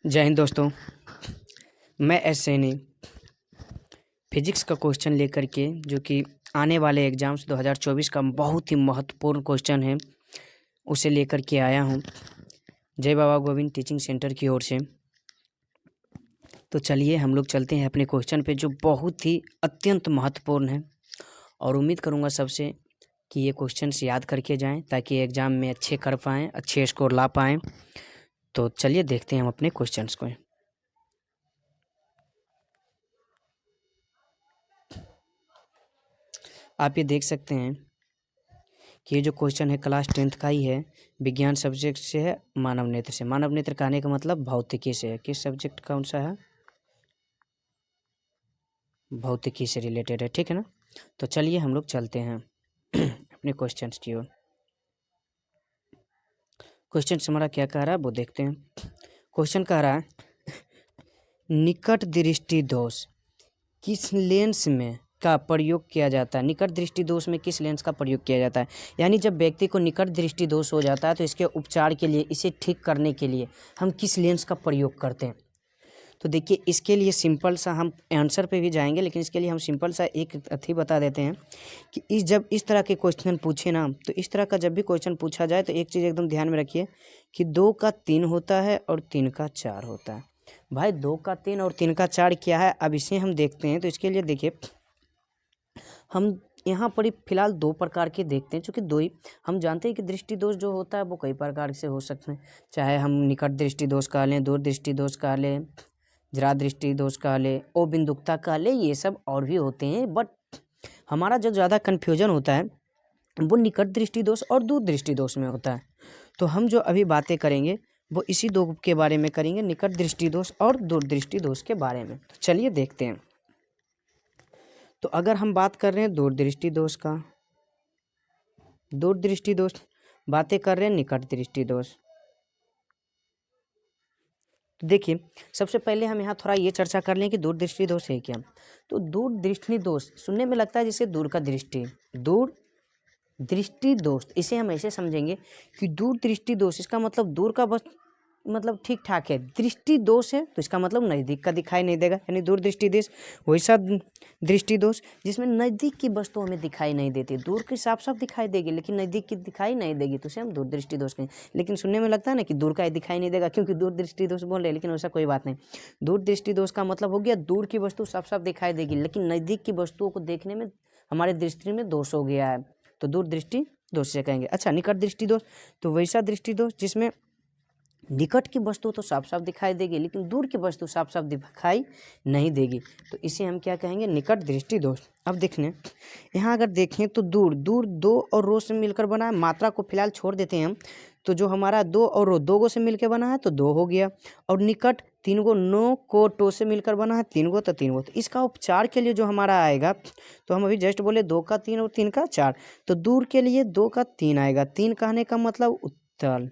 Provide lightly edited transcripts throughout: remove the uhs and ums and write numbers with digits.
जय हिंद दोस्तों। मैं एस सैनी फिजिक्स का क्वेश्चन लेकर के, जो कि आने वाले एग्ज़ाम्स 2024 का बहुत ही महत्वपूर्ण क्वेश्चन है, उसे लेकर के आया हूँ जय बाबा गोविंद टीचिंग सेंटर की ओर से। तो चलिए हम लोग चलते हैं अपने क्वेश्चन पे, जो बहुत ही अत्यंत महत्वपूर्ण है, और उम्मीद करूँगा सबसे कि ये क्वेश्चंस याद करके जाएं ताकि एग्ज़ाम में अच्छे कर पाएँ, अच्छे स्कोर ला पाएँ। तो चलिए देखते हैं हम अपने क्वेश्चंस को। आप ये देख सकते हैं कि ये जो क्वेश्चन है क्लास 10th का ही है, विज्ञान सब्जेक्ट से है, मानव नेत्र से। मानव नेत्र कहने का मतलब भौतिकी से है। किस सब्जेक्ट कौन सा है? भौतिकी से रिलेटेड है, ठीक है ना। तो चलिए हम लोग चलते हैं अपने क्वेश्चंस की ओर। क्वेश्चन हमारा क्या कह रहा है वो देखते हैं। क्वेश्चन कह रहा है निकट दृष्टि दोष किस लेंस में का प्रयोग किया जाता है। निकट दृष्टि दोष में किस लेंस का प्रयोग किया जाता है, यानी जब व्यक्ति को निकट दृष्टि दोष हो जाता है तो इसके उपचार के लिए, इसे ठीक करने के लिए हम किस लेंस का प्रयोग करते हैं। तो देखिए, इसके लिए सिंपल सा, हम आंसर पे भी जाएंगे लेकिन इसके लिए हम सिंपल सा एक अथी बता देते हैं कि जब इस तरह के क्वेश्चन पूछे ना, तो इस तरह का जब भी क्वेश्चन पूछा जाए तो एक चीज़ एकदम ध्यान में रखिए कि 2 का 3 होता है और 3 का 4 होता है। भाई 2 का 3 और 3 का 4 क्या है, अब इसे हम देखते हैं। तो इसके लिए देखिए, हम यहाँ पर ही फिलहाल 2 प्रकार के देखते हैं, चूँकि 2 ही हम जानते हैं कि दृष्टि दोष जो होता है वो कई प्रकार से हो सकते हैं, चाहे हम निकट दृष्टि दोष कह लें, दूर दृष्टि दोष कह लें, जरा दृष्टि दोष कह लें, अबिंदुकता कह लें, ये सब और भी होते हैं। बट हमारा जो ज़्यादा कन्फ्यूजन होता है वो निकट दृष्टि दोष और दूर दृष्टि दोष में होता है। तो हम जो अभी बातें करेंगे वो इसी 2 के बारे में करेंगे, निकट दृष्टि दोष और दूर दृष्टि दोष के बारे में। तो चलिए देखते हैं। तो अगर हम बात कर रहे हैं दूर दृष्टि दोष का, दूर दृष्टि दोष, बातें कर रहे हैं निकट दृष्टि दोष। तो देखिए, सबसे पहले हम यहाँ थोड़ा ये चर्चा कर लें कि दूर दृष्टि दोष है क्या। तो दूर दृष्टि दोष सुनने में लगता है जैसे दूर का दृष्टि, दूर दृष्टि दोष, इसे हम ऐसे समझेंगे कि दूर दृष्टि दोष, इसका मतलब दूर का बस मतलब ठीक ठाक है, दृष्टि दोष है तो इसका मतलब नज़दीक का दिखाई नहीं देगा, यानी दूर दृष्टि दोष। वैसा दृष्टि दोष जिसमें नज़दीक की वस्तु हमें दिखाई नहीं देती, दूर की साफ साफ दिखाई देगी लेकिन नज़दीक की दिखाई नहीं देगी, तो उसे हम दूर दृष्टि दोष कहें। लेकिन सुनने में लगता है ना कि दूर का दिखाई नहीं देगा क्योंकि दूर दृष्टि दोष बोल रहे हैं, लेकिन वैसा कोई बात नहीं। दूर दृष्टि दोष का मतलब हो गया दूर की वस्तु साफ साफ दिखाई देगी लेकिन नज़दीक की वस्तुओं को देखने में हमारे दृष्टि में दोष हो गया है, तो दूर दृष्टि दोष से कहेंगे। अच्छा, निकट दृष्टि दोष, तो वैसा दृष्टि दोष जिसमें निकट की वस्तु तो साफ साफ दिखाई देगी लेकिन दूर की वस्तु साफ साफ दिखाई नहीं देगी, तो इसे हम क्या कहेंगे, निकट दृष्टि दोष। अब देखने यहाँ अगर देखें तो दूर, दूर 2 और रो से मिलकर बना है, मात्रा को फिलहाल छोड़ देते हैं हम, तो जो हमारा 2 और रो 2 गो से मिलकर बना है तो 2 हो गया, और निकट 3 गो, नो को टो से मिलकर बना है 3 गो, तो 3 गो। तो इसका उपचार के लिए जो हमारा आएगा, तो हम अभी जस्ट बोले 2 का 3 और 3 का 4, तो दूर के लिए 2 का 3 आएगा। 3 कहने का मतलब उत्तल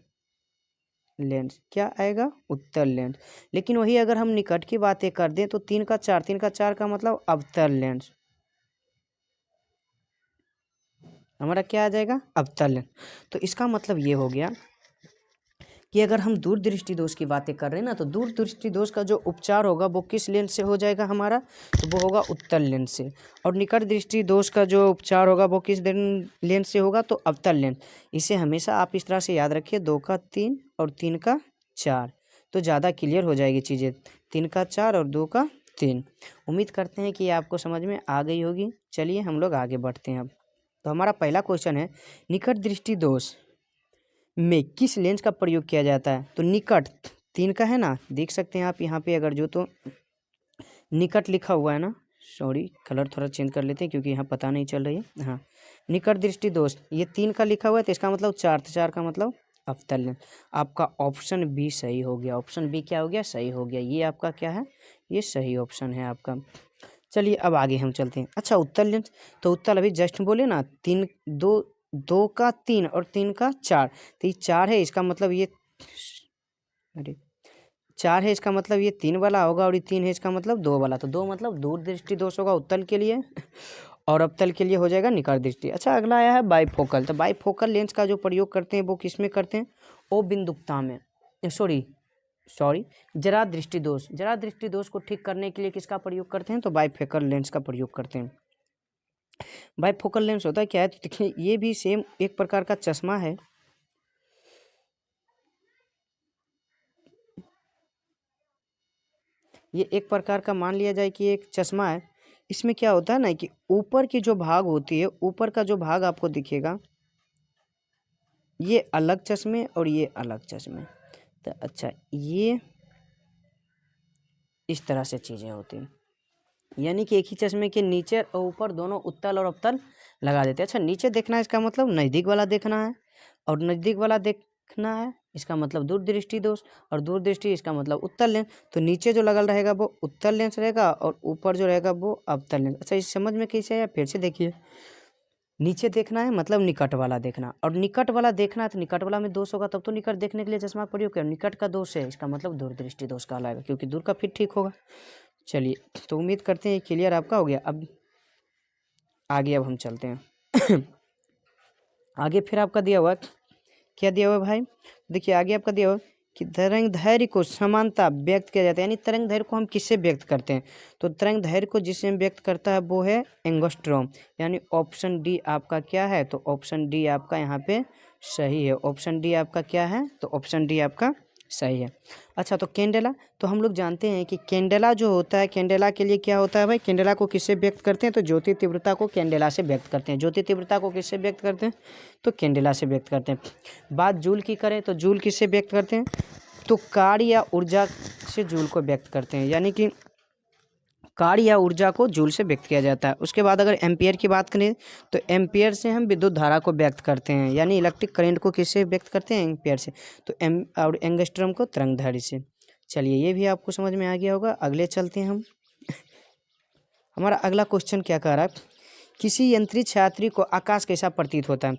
लेंस, क्या आएगा, उत्तल लेंस। लेकिन वही अगर हम निकट की बातें कर दें तो 3 का 4, 3 का 4 का मतलब अवतल लेंस, हमारा क्या आ जाएगा, अवतल लेंस। तो इसका मतलब ये हो गया कि अगर हम दूर दृष्टि दोष की बातें कर रहे हैं ना, तो दूर दृष्टि दोष का जो उपचार होगा वो किस लेंस से हो जाएगा हमारा, तो वो होगा उत्तल लेंस से। और निकट दृष्टि दोष का जो उपचार होगा वो किस लेंस से होगा, तो अवतल लेंस। इसे हमेशा आप इस तरह से याद रखिए, 2 का 3 और 3 का 4, तो ज़्यादा क्लियर हो जाएगी चीज़ें। 3 का 4 और 2 का 3। उम्मीद करते हैं कि ये आपको समझ में आ गई होगी। चलिए हम लोग आगे बढ़ते हैं अब। तो हमारा पहला क्वेश्चन है, निकट दृष्टि दोष में किस लेंस का प्रयोग किया जाता है। तो निकट 3 का है ना, देख सकते हैं आप यहाँ पे, अगर जो तो निकट लिखा हुआ है ना, सॉरी कलर थोड़ा चेंज कर लेते हैं क्योंकि यहाँ पता नहीं चल रही है। हाँ, निकट दृष्टि दोष, ये 3 का लिखा हुआ है तो इसका मतलब 4, तो 4 का मतलब अवतल लेंस। आपका ऑप्शन बी सही हो गया, ऑप्शन बी क्या हो गया, सही हो गया। ये आपका क्या है, ये सही ऑप्शन है आपका। चलिए अब आगे हम चलते हैं। अच्छा, उत्तल लेंस, तो उत्तल अभी जस्ट बोले ना, 3 2 का 3 और 3 का 4, तो ये 4 है, इसका मतलब ये, अरे 4 है इसका मतलब ये 3 वाला होगा, और ये 3 है इसका मतलब 2 वाला, तो 2 मतलब दूर दृष्टि दोष होगा उत्तल के लिए, और अवतल के लिए हो जाएगा निकट दृष्टि। अच्छा, अगला आया है बाइफोकल। तो बाइफोकल लेंस का जो प्रयोग करते हैं वो किस में करते हैं, ओ बिंदुकता में, सॉरी सॉरी जरा दृष्टि दोष, जरा दृष्टि दोष को ठीक करने के लिए किसका प्रयोग करते हैं? तो बाइफोकल लेंस का प्रयोग करते हैं। बाइफोकल लेंस होता है क्या है? तो देखिए ये भी सेम एक प्रकार का चश्मा है। ये एक प्रकार का मान लिया जाए कि एक चश्मा है। इसमें क्या होता है ना कि ऊपर की जो भाग होती है, ऊपर का जो भाग आपको दिखेगा, ये अलग चश्मे और ये अलग चश्मे। तो अच्छा ये इस तरह से चीज़ें होती हैं, यानी कि एक ही चश्मे के नीचे और ऊपर दोनों उत्तल और अवतल लगा देते हैं। अच्छा नीचे देखना है इसका मतलब नज़दीक वाला देखना है, और नज़दीक वाला देखना है इसका मतलब दूरदृष्टि दोष, और दूरदृष्टि इसका मतलब उत्तल लेंस। तो नीचे जो लगल रहेगा वो उत्तल लेंस रहेगा और ऊपर जो रहेगा वो अवतल लेंस। अच्छा इस समझ में कैसे है? फिर से देखिए, नीचे देखना है मतलब निकट वाला देखना, और निकट वाला देखना है तो निकट वाला में दोष होगा तब तो निकट देखने के लिए चश्मा का प्रयोग किया। निकट का दोष है इसका मतलब दूरदृष्टि दोष कहलाएगा, क्योंकि दूर का फिर ठीक होगा। चलिए तो उम्मीद करते हैं क्लियर आपका हो गया। अब आगे अब हम चलते हैं। आगे फिर आपका दिया हुआ क्या दिया हुआ है भाई? देखिए आगे आपका दिया हुआ कि तरंग धैर्य को समानता व्यक्त किया जाता है, यानी तरंग धैर्य को हम किससे व्यक्त करते हैं? तो तरंग धैर्य को जिससे व्यक्त करता है वो है एंगस्ट्रॉम, यानी ऑप्शन डी आपका क्या है? तो ऑप्शन डी आपका यहाँ पे सही है। ऑप्शन डी आपका क्या है? तो ऑप्शन डी आपका सही है। अच्छा तो कैंडेला, तो हम लोग जानते हैं कि कैंडेला जो होता है, कैंडेला के लिए क्या होता है भाई? कैंडेला को किससे व्यक्त करते हैं? तो ज्योति तीव्रता को कैंडेला से व्यक्त करते हैं। ज्योति तीव्रता को किससे व्यक्त करते हैं? तो कैंडेला से व्यक्त करते हैं। बात जूल की करें तो जूल किससे व्यक्त करते हैं? तो कार्य या ऊर्जा से जूल को व्यक्त करते हैं, यानी कि कार्य या ऊर्जा को जूल से व्यक्त किया जाता है। उसके बाद अगर एम्पियर की बात करें तो एम्पियर से हम विद्युत धारा को व्यक्त करते हैं, यानी इलेक्ट्रिक करंट को किससे व्यक्त करते हैं? एम्पियर से। तो और एंगस्ट्रॉम को तरंगधारी से। चलिए ये भी आपको समझ में आ गया होगा। अगले चलते हैं हम। हमारा अगला क्वेश्चन क्या कह रहा है? किसी अंतरिक्ष यात्री को आकाश कैसा प्रतीत होता है?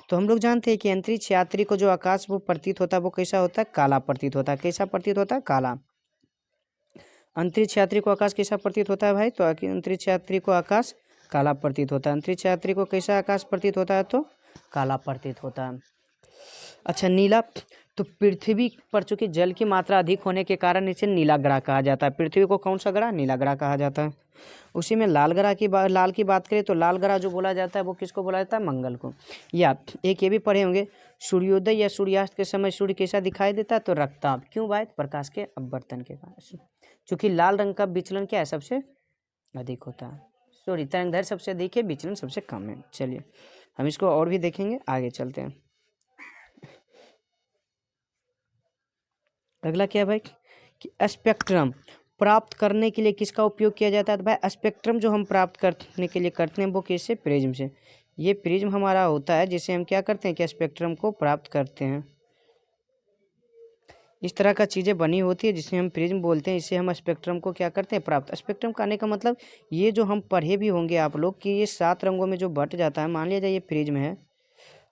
तो हम लोग जानते हैं कि अंतरिक्ष यात्री को जो आकाश वो प्रतीत होता है वो कैसा होता है? काला प्रतीत होता है। कैसा प्रतीत होता है? काला। अंतरिक्ष यात्री को आकाश कैसा प्रतीत होता है भाई? तो अंतरिक्ष यात्री को आकाश काला प्रतीत होता है। अंतरिक्ष यात्री को कैसा आकाश प्रतीत होता है? तो काला प्रतीत होता है। अच्छा नीला, तो पृथ्वी पर चूंकि जल की मात्रा अधिक होने के कारण इसे नीला ग्रह कहा जाता है। पृथ्वी को कौन सा ग्रह? नीला ग्रह कहा जाता है। उसी में लाल ग्रह की लाल की बात करें तो लाल ग्रह जो बोला जाता है वो किसको बोला जाता है? मंगल को। या एक ये भी पढ़े होंगे, सूर्योदय या सूर्यास्त के समय सूर्य कैसा दिखाई देता है? तो रक्ताभ। क्यों भाई? प्रकाश के अपवर्तन के कारण। चूंकि लाल रंग का विचलन क्या है? सबसे अधिक होता है। सॉरी तरंगदैर्घ्य सबसे अधिक है, विचलन सबसे कम है। चलिए हम इसको और भी देखेंगे, आगे चलते हैं। अगला क्या है भाई? कि स्पेक्ट्रम प्राप्त करने के लिए किसका उपयोग किया जाता है? तो भाई स्पेक्ट्रम जो हम प्राप्त करने के लिए करते हैं वो किससे? प्रिज्म से। ये प्रिज्म हमारा होता है जिसे हम क्या करते हैं कि स्पेक्ट्रम को प्राप्त करते हैं। इस तरह का चीज़ें बनी होती है जिसे हम प्रिज्म बोलते हैं। इससे हम स्पेक्ट्रम को क्या करते हैं? प्राप्त। स्पेक्ट्रम का आने का मतलब ये जो हम पढ़े भी होंगे आप लोग कि ये 7 रंगों में जो बट जाता है, मान लिया जाए ये प्रिज्म है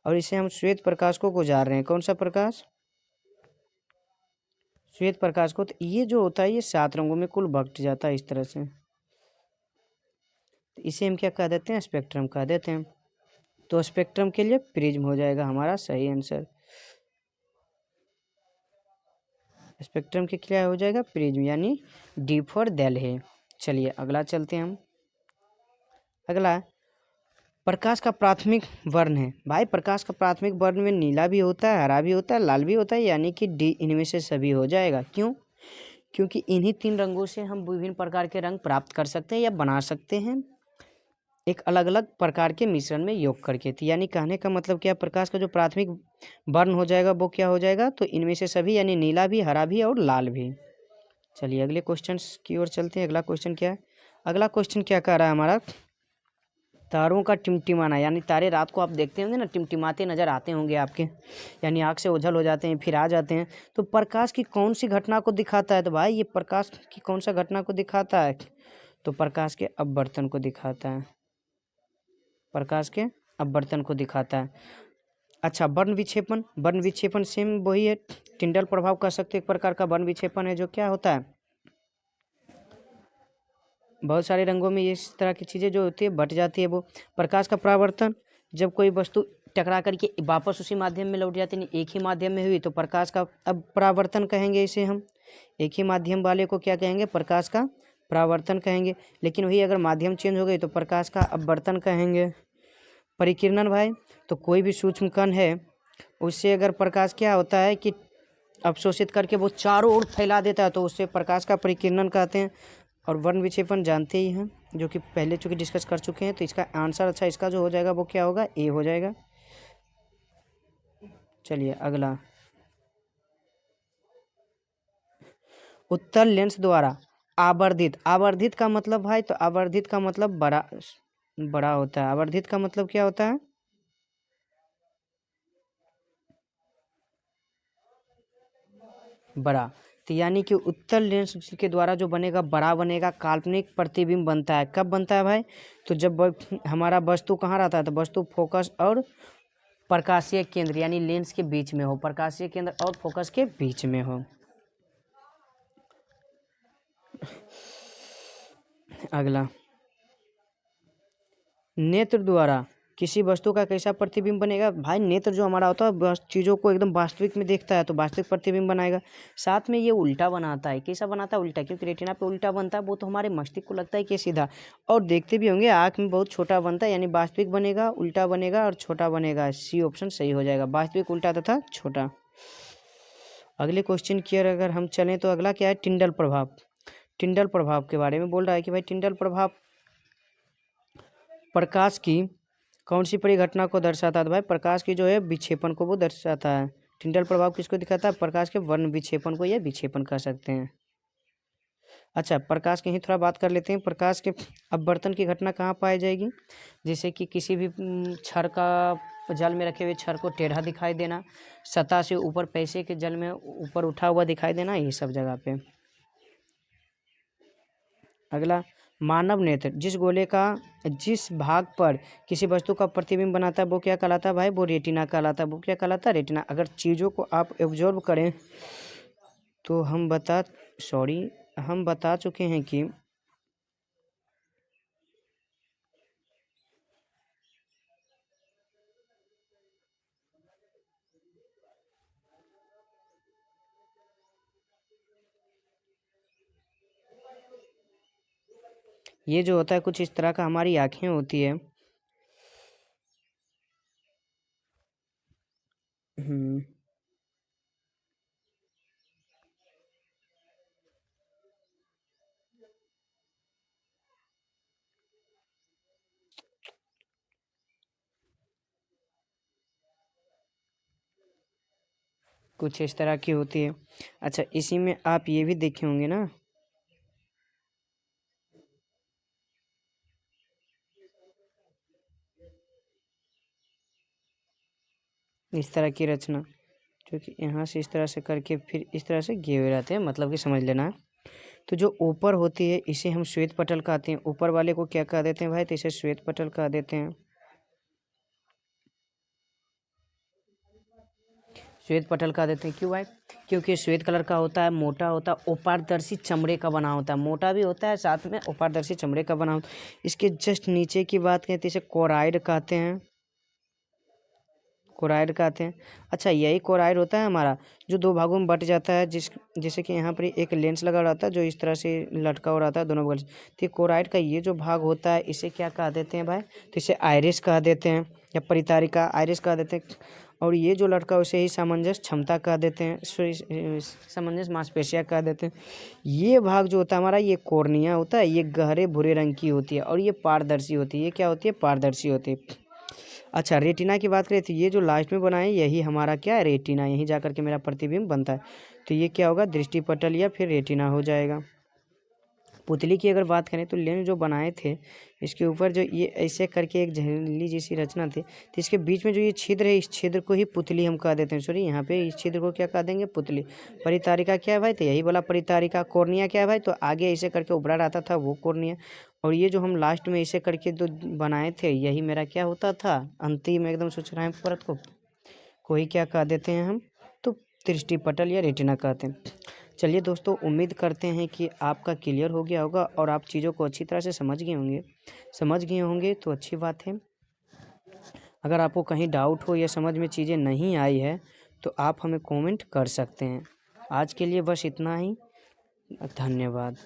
और इसे हम श्वेत प्रकाश को गुजार रहे हैं। कौन सा प्रकाश? श्वेत प्रकाश को। तो ये जो होता है ये 7 रंगों में कुल बट जाता है इस तरह से। तो इसे हम क्या कह देते हैं? स्पेक्ट्रम कह देते हैं। तो स्पेक्ट्रम के लिए प्रिज्म हो जाएगा हमारा सही आंसर। स्पेक्ट्रम के क्या हो जाएगा? प्रिज्म, यानी डी फॉर दिल्ली। चलिए अगला चलते हैं हम। अगला प्रकाश का प्राथमिक वर्ण है। भाई प्रकाश का प्राथमिक वर्ण में नीला भी होता है, हरा भी होता है, लाल भी होता है, यानी कि डी इनमें से सभी हो जाएगा। क्यों? क्योंकि इन्हीं 3 रंगों से हम विभिन्न प्रकार के रंग प्राप्त कर सकते हैं या बना सकते हैं एक अलग अलग प्रकार के मिश्रण में योग करके। तो यानी कहने का मतलब क्या? प्रकाश का जो प्राथमिक वर्ण हो जाएगा वो क्या हो जाएगा? तो इनमें से सभी, यानी नीला भी, हरा भी और लाल भी। चलिए अगले क्वेश्चन की ओर चलते हैं। अगला क्वेश्चन क्या है? अगला क्वेश्चन क्या कह रहा है हमारा? तारों का टिमटिमाना, यानी तारे रात को आप देखते होंगे ना टिमटिमाते नजर आते होंगे आपके, यानी आँख से ओझल हो जाते हैं फिर आ जाते हैं। तो प्रकाश की कौन सी घटना को दिखाता है? तो भाई ये प्रकाश की कौन सा घटना को दिखाता है? तो प्रकाश के अपवर्तन को दिखाता है। प्रकाश के अपवर्तन को दिखाता है। अच्छा वर्ण विक्षेपण, वर्ण विक्षेपण सेम वही है, टिंडल प्रभाव कह सकते हैं, एक प्रकार का वर्ण विक्षेपण है जो क्या होता है? बहुत सारे रंगों में इस तरह की चीज़ें जो होती है बट जाती है। वो प्रकाश का परावर्तन, जब कोई वस्तु टकरा करके वापस उसी माध्यम में लौट जाती, नहीं एक ही माध्यम में हुई तो प्रकाश का अब परावर्तन कहेंगे इसे हम। एक ही माध्यम वाले को क्या कहेंगे? प्रकाश का परावर्तन कहेंगे। लेकिन वही अगर माध्यम चेंज हो गई तो प्रकाश का अपवर्तन कहेंगे। परिकिरणन भाई, तो कोई भी सूक्ष्म कण है उससे अगर प्रकाश क्या होता है कि अवशोषित करके वो चारों ओर फैला देता है तो उससे प्रकाश का परिकिरणन कहते हैं। और वर्ण विक्षेपण जानते ही हैं, जो कि पहले चूँकि डिस्कस कर चुके हैं। तो इसका आंसर अच्छा इसका जो हो जाएगा वो क्या होगा? ए हो जाएगा। चलिए अगला, उत्तल लेंस द्वारा आवर्धित। आवर्धित का मतलब भाई, तो आवर्धित का मतलब बड़ा बड़ा होता है। आवर्धित का मतलब क्या होता है? बड़ा। तो यानी कि उत्तल लेंस के द्वारा जो बनेगा बड़ा बनेगा, काल्पनिक प्रतिबिंब बनता है। कब बनता है भाई? तो जब हमारा वस्तु कहाँ रहता है? तो वस्तु फोकस और प्रकाशीय केंद्र यानी लेंस के बीच में हो, प्रकाशीय केंद्र और फोकस के बीच में हो। अगला, नेत्र द्वारा किसी वस्तु का कैसा प्रतिबिंब बनेगा? भाई नेत्र जो हमारा होता है चीज़ों को एकदम वास्तविक में देखता है तो वास्तविक प्रतिबिंब बनाएगा। साथ में ये उल्टा बनाता है। कैसा बनाता है? उल्टा, क्योंकि रेटिना पे उल्टा बनता है वो तो हमारे मस्तिष्क को लगता है कि सीधा। और देखते भी होंगे आँख में बहुत छोटा बनता है, यानी वास्तविक बनेगा, उल्टा बनेगा और छोटा बनेगा। सी ऑप्शन सही हो जाएगा, वास्तविक, उल्टा तथा छोटा। अगले क्वेश्चन की अगर हम चलें तो अगला क्या है? टिंडल प्रभाव। टिंडल प्रभाव के बारे में बोल रहा है कि भाई टिंडल प्रभाव प्रकाश की कौन सी परिघटना को दर्शाता है? तो भाई प्रकाश की जो है विक्षेपण को वो दर्शाता है। टिंडल प्रभाव किसको दिखाता है? प्रकाश के वर्ण विक्षेपण को, या विक्षेपण कह सकते हैं। अच्छा, प्रकाश की ही थोड़ा बात कर लेते हैं। प्रकाश के अपवर्तन की घटना कहाँ पाई जाएगी? जैसे कि किसी भी छड़ का जल में रखे हुए छड़ को टेढ़ा दिखाई देना, सतह से ऊपर पैसे के जल में ऊपर उठा हुआ दिखाई देना, ये सब जगह पे। अगला, मानव नेत्र जिस गोले का जिस भाग पर किसी वस्तु का प्रतिबिंब बनाता है वो क्या कहलाता है? भाई वो रेटिना कहलाता है। वो क्या कहलाता है? रेटिना। अगर चीज़ों को आप ऑब्जर्व करें तो हम बता चुके हैं कि ये जो होता है कुछ इस तरह का हमारी आँखें होती है। हम्म कुछ इस तरह की होती है। अच्छा, इसी में आप ये भी देखे होंगे ना, इस तरह की रचना, क्योंकि यहाँ से इस तरह से करके फिर इस तरह से किए हुए रहते हैं, मतलब कि समझ लेना। तो जो ऊपर होती है इसे हम श्वेत पटल कहते हैं। ऊपर वाले को क्या कह देते हैं भाई? तो इसे श्वेत पटल कह देते हैं। श्वेत पटल कह देते हैं। क्यों भाई? क्योंकि श्वेत कलर का होता है, मोटा होता है, अपारदर्शी चमड़े का बना होता है। मोटा भी होता है, साथ में अपारदर्शी चमड़े का बना होता है। इसके जस्ट नीचे की बात करें तो इसे कोराइड कहते हैं। कोराइड कहते हैं। अच्छा, यही कोराइड होता है हमारा जो दो भागों में बट जाता है, जैसे कि यहाँ पर एक लेंस लगा रहता है जो इस तरह से लटका हो रहता है दोनों बगल से। तो ये कोराइड का ये जो भाग होता है इसे क्या कह देते हैं भाई? तो इसे आइरिस कह देते हैं, या परितारिका आइरिस कह देते हैं। और ये जो लटका उसे ही सामंजस्य क्षमता कह देते हैं, सामंजस्य मांसपेशियाँ कह देते हैं। ये भाग जो होता है हमारा, ये कॉर्निया होता है, ये गहरे भूरे रंग की होती है और ये पारदर्शी होती है। ये क्या होती है? पारदर्शी होती है। अच्छा, रेटिना की बात करें तो ये जो लास्ट में बनाए यही हमारा क्या है? रेटिना। यहीं जा कर के मेरा प्रतिबिंब बनता है। तो ये क्या होगा? दृष्टिपटल या फिर रेटिना हो जाएगा। पुतली की अगर बात करें तो लेंस जो बनाए थे इसके ऊपर जो ये ऐसे करके एक झिल्ली जैसी रचना थी, तो इसके बीच में जो ये छिद्र है इस छिद्र को ही पुतली हम कह देते हैं। सॉरी, यहाँ पे इस छिद्र को क्या कह देंगे? पुतली। परितारिका क्या है भाई? तो यही बोला परितारिका। कॉर्निया क्या है भाई? तो आगे ऐसे करके उभरा रहता था वो कॉर्निया। और ये जो हम लास्ट में ऐसे करके जो बनाए थे यही मेरा क्या होता था? अंतिम एकदम सूचनाएं परत को ही क्या कह देते हैं हम? तो दृष्टिपटल या रेटिना कहते हैं। चलिए दोस्तों, उम्मीद करते हैं कि आपका क्लियर हो गया होगा और आप चीज़ों को अच्छी तरह से समझ गए होंगे। समझ गए होंगे तो अच्छी बात है। अगर आपको कहीं डाउट हो या समझ में चीज़ें नहीं आई है तो आप हमें कमेंट कर सकते हैं। आज के लिए बस इतना ही। धन्यवाद।